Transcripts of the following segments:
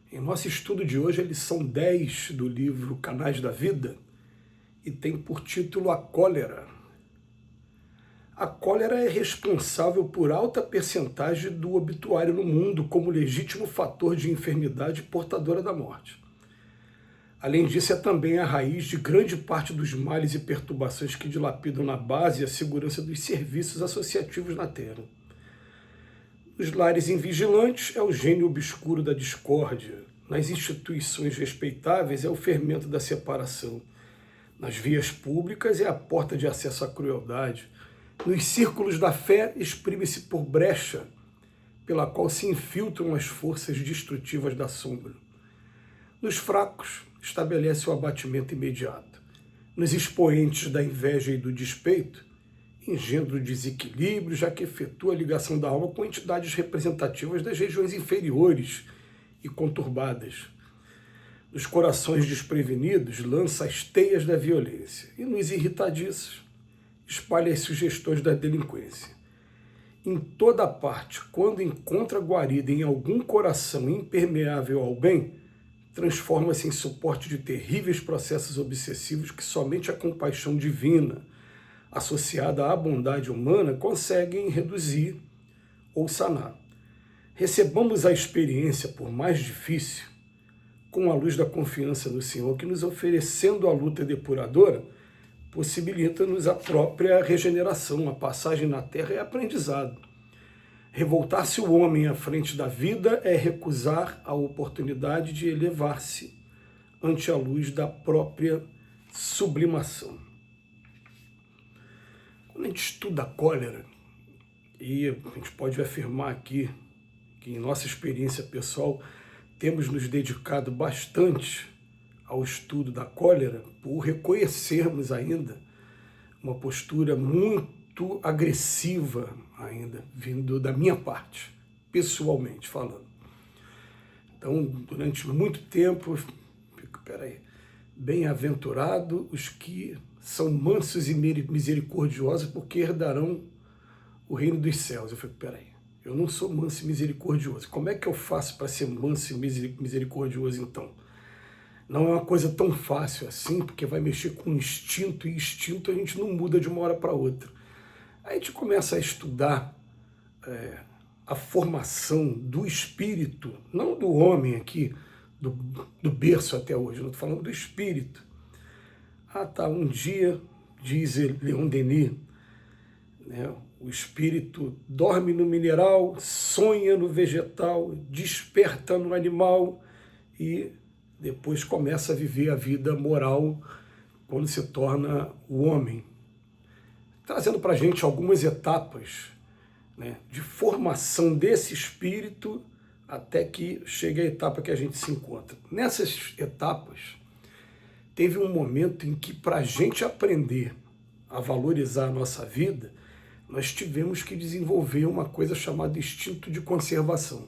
Em nosso estudo de hoje, a lição 10 do livro Canais da Vida, e tem por título A Cólera. A cólera é responsável por alta percentagem do obituário no mundo como legítimo fator de enfermidade portadora da morte. Além disso, é também a raiz de grande parte dos males e perturbações que dilapidam na base e a segurança dos serviços associativos na Terra. Nos lares invigilantes é o gênio obscuro da discórdia, nas instituições respeitáveis é o fermento da separação, nas vias públicas é a porta de acesso à crueldade, nos círculos da fé exprime-se por brecha, pela qual se infiltram as forças destrutivas da sombra. Nos fracos estabelece o abatimento imediato, nos expoentes da inveja e do despeito, engendra o desequilíbrio, já que efetua a ligação da alma com entidades representativas das regiões inferiores e conturbadas. Nos corações desprevenidos, lança as teias da violência, e nos irritadiços, espalha as sugestões da delinquência. Em toda parte, quando encontra guarida em algum coração impermeável ao bem, transforma-se em suporte de terríveis processos obsessivos que somente a compaixão divina, associada à bondade humana, conseguem reduzir ou sanar. Recebamos a experiência, por mais difícil, com a luz da confiança no Senhor, que nos oferecendo a luta depuradora, possibilita-nos a própria regeneração, a passagem na terra é aprendizado. Revoltar-se o homem à frente da vida é recusar a oportunidade de elevar-se ante a luz da própria sublimação. Quando a gente estuda a cólera, e a gente pode afirmar aqui que em nossa experiência pessoal temos nos dedicado bastante ao estudo da cólera por reconhecermos ainda uma postura muito agressiva ainda, vindo da minha parte, pessoalmente falando. Então, durante muito tempo, bem-aventurado os que são mansos e misericordiosos, porque herdarão o reino dos céus. Eu fico, eu não sou manso e misericordioso. Como é que eu faço para ser manso e misericordioso, então? Não é uma coisa tão fácil assim, porque vai mexer com instinto, e instinto a gente não muda de uma hora para outra. Aí a gente começa a estudar a formação do espírito, não do homem aqui, do berço até hoje, eu estou falando do espírito. Um dia, diz Leon Denis, né, o espírito dorme no mineral, sonha no vegetal, desperta no animal e depois começa a viver a vida moral quando se torna o homem. Trazendo para a gente algumas etapas, né, de formação desse espírito até que chegue a etapa que a gente se encontra. Nessas etapas, teve um momento em que, para a gente aprender a valorizar a nossa vida, nós tivemos que desenvolver uma coisa chamada instinto de conservação,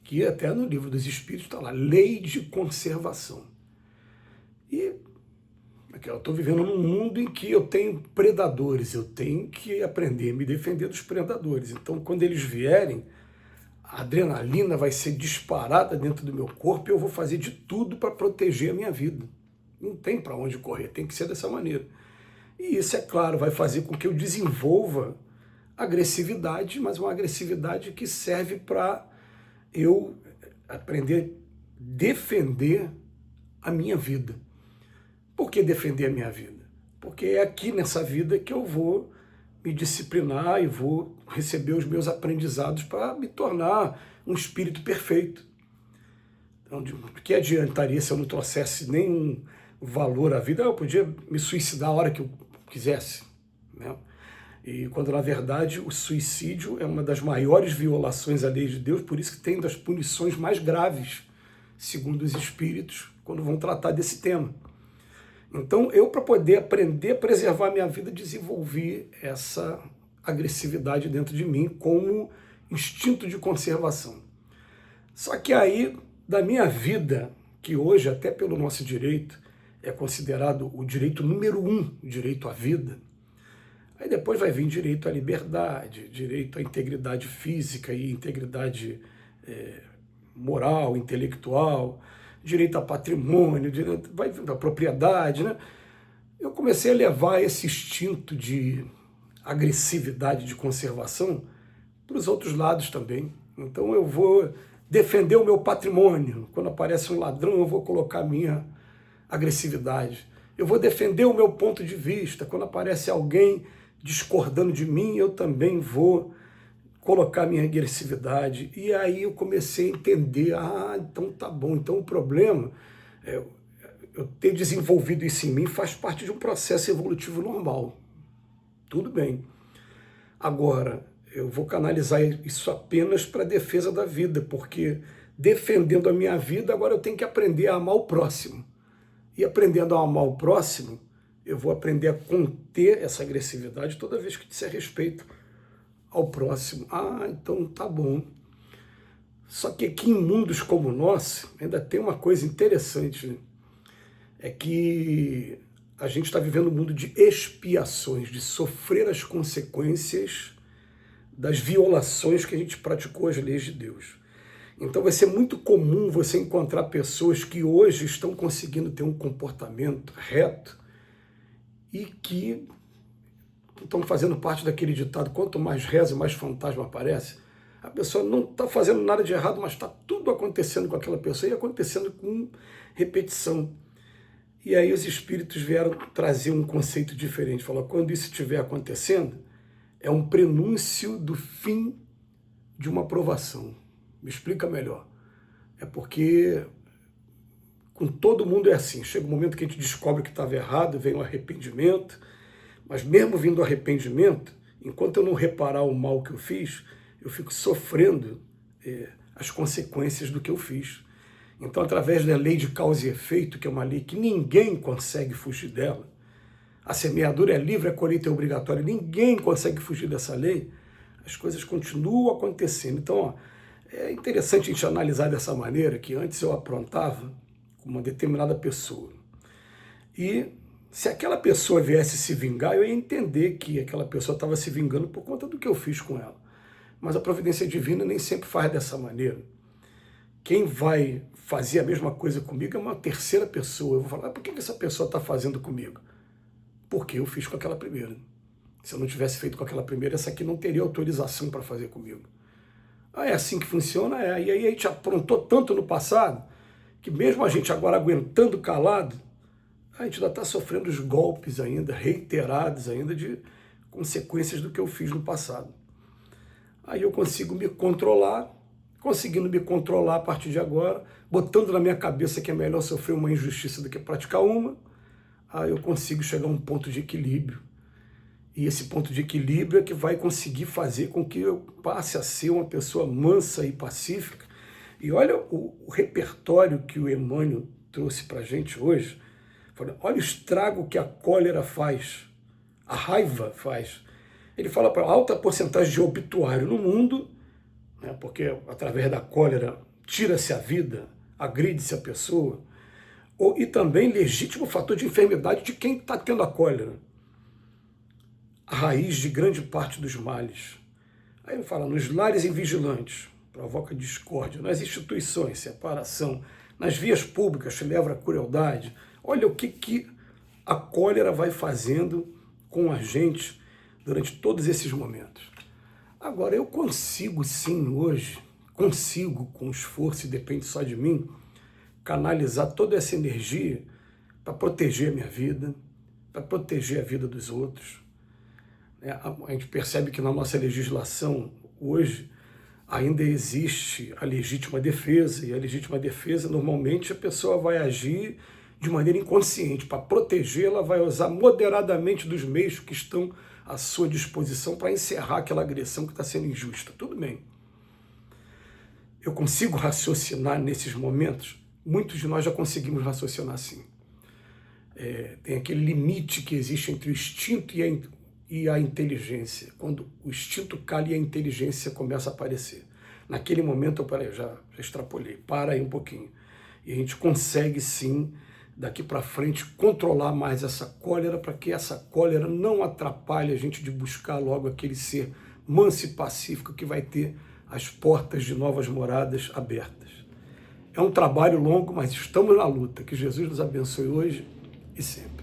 que até no livro dos Espíritos está lá, lei de conservação. E eu estou vivendo num mundo em que eu tenho predadores, eu tenho que aprender a me defender dos predadores. Então, quando eles vierem, a adrenalina vai ser disparada dentro do meu corpo e eu vou fazer de tudo para proteger a minha vida. Não tem para onde correr, tem que ser dessa maneira. E isso, é claro, vai fazer com que eu desenvolva agressividade, mas uma agressividade que serve para eu aprender a defender a minha vida. Por que defender a minha vida? Porque é aqui nessa vida que eu vou me disciplinar e vou receber os meus aprendizados para me tornar um espírito perfeito. Então, de que adiantaria se eu não trouxesse nenhum valor à vida? Eu podia me suicidar a hora que eu quisesse, né? E quando, na verdade, o suicídio é uma das maiores violações à lei de Deus, por isso que tem das punições mais graves, segundo os espíritos, quando vão tratar desse tema. Então, eu, para poder aprender a preservar a minha vida, desenvolvi essa agressividade dentro de mim como instinto de conservação. Só que aí, da minha vida, que hoje, até pelo nosso direito, é considerado o direito número 1, o direito à vida, aí depois vai vir direito à liberdade, direito à integridade física e integridade moral, intelectual, direito a patrimônio, direito à propriedade, né? Eu comecei a levar esse instinto de agressividade, de conservação, para os outros lados também. Então eu vou defender o meu patrimônio. Quando aparece um ladrão, eu vou colocar a minha agressividade. Eu vou defender o meu ponto de vista. Quando aparece alguém discordando de mim, eu também vou colocar minha agressividade. E aí eu comecei a entender, então tá bom, então o problema é eu ter desenvolvido isso em mim faz parte de um processo evolutivo normal. Tudo bem. Agora, eu vou canalizar isso apenas para a defesa da vida, porque defendendo a minha vida, agora eu tenho que aprender a amar o próximo. E aprendendo a amar o próximo, eu vou aprender a conter essa agressividade toda vez que disser respeito ao próximo. Então tá bom. Só que aqui em mundos como o nosso, ainda tem uma coisa interessante, né? É que a gente está vivendo um mundo de expiações, de sofrer as consequências das violações que a gente praticou às leis de Deus. Então vai ser muito comum você encontrar pessoas que hoje estão conseguindo ter um comportamento reto e que estão fazendo parte daquele ditado, quanto mais reza, mais fantasma aparece. A pessoa não está fazendo nada de errado, mas está tudo acontecendo com aquela pessoa e acontecendo com repetição. E aí os espíritos vieram trazer um conceito diferente. Falaram, quando isso estiver acontecendo, é um prenúncio do fim de uma provação. Me explica melhor. É porque com todo mundo é assim. Chega um momento que a gente descobre que estava errado, vem o arrependimento, mas mesmo vindo o arrependimento, enquanto eu não reparar o mal que eu fiz, eu fico sofrendo as consequências do que eu fiz. Então, através da lei de causa e efeito, que é uma lei que ninguém consegue fugir dela, a semeadura é livre, a colheita é obrigatória, ninguém consegue fugir dessa lei, as coisas continuam acontecendo. Então, é interessante a gente analisar dessa maneira, que antes eu aprontava com uma determinada pessoa. E se aquela pessoa viesse se vingar, eu ia entender que aquela pessoa estava se vingando por conta do que eu fiz com ela. Mas a providência divina nem sempre faz dessa maneira. Quem vai fazer a mesma coisa comigo é uma terceira pessoa. Eu vou falar, por que essa pessoa está fazendo comigo? Porque eu fiz com aquela primeira. Se eu não tivesse feito com aquela primeira, essa aqui não teria autorização para fazer comigo. É assim que funciona? E aí a gente aprontou tanto no passado, que mesmo a gente agora aguentando calado, a gente ainda está sofrendo os golpes ainda, reiterados ainda, de consequências do que eu fiz no passado. Aí eu consigo me controlar, conseguindo me controlar a partir de agora, botando na minha cabeça que é melhor sofrer uma injustiça do que praticar uma, aí eu consigo chegar a um ponto de equilíbrio. E esse ponto de equilíbrio é que vai conseguir fazer com que eu passe a ser uma pessoa mansa e pacífica. E olha o repertório que o Emmanuel trouxe para a gente hoje. Olha o estrago que a cólera faz, a raiva faz. Ele fala para alta porcentagem de obituário no mundo, né, porque através da cólera tira-se a vida, agride-se a pessoa, e também legítimo fator de enfermidade de quem está tendo a cólera. A raiz de grande parte dos males. Aí ele fala, nos lares invigilantes, provoca discórdia, nas instituições, separação, nas vias públicas, leva a crueldade. Olha o que a cólera vai fazendo com a gente durante todos esses momentos. Agora, eu consigo sim hoje, com esforço, e depende só de mim, canalizar toda essa energia para proteger a minha vida, para proteger a vida dos outros. A gente percebe que na nossa legislação, hoje, ainda existe a legítima defesa, e a legítima defesa, normalmente, a pessoa vai agir de maneira inconsciente. Para proteger, ela vai usar moderadamente dos meios que estão à sua disposição para encerrar aquela agressão que está sendo injusta. Tudo bem. Eu consigo raciocinar nesses momentos? Muitos de nós já conseguimos raciocinar sim. Tem aquele limite que existe entre o instinto e a inteligência. Quando o instinto cai e a inteligência começa a aparecer. Naquele momento, eu já extrapolei. Para aí um pouquinho. E a gente consegue sim, daqui para frente, controlar mais essa cólera, para que essa cólera não atrapalhe a gente de buscar logo aquele ser manso e pacífico que vai ter as portas de novas moradas abertas. É um trabalho longo, mas estamos na luta. Que Jesus nos abençoe hoje e sempre.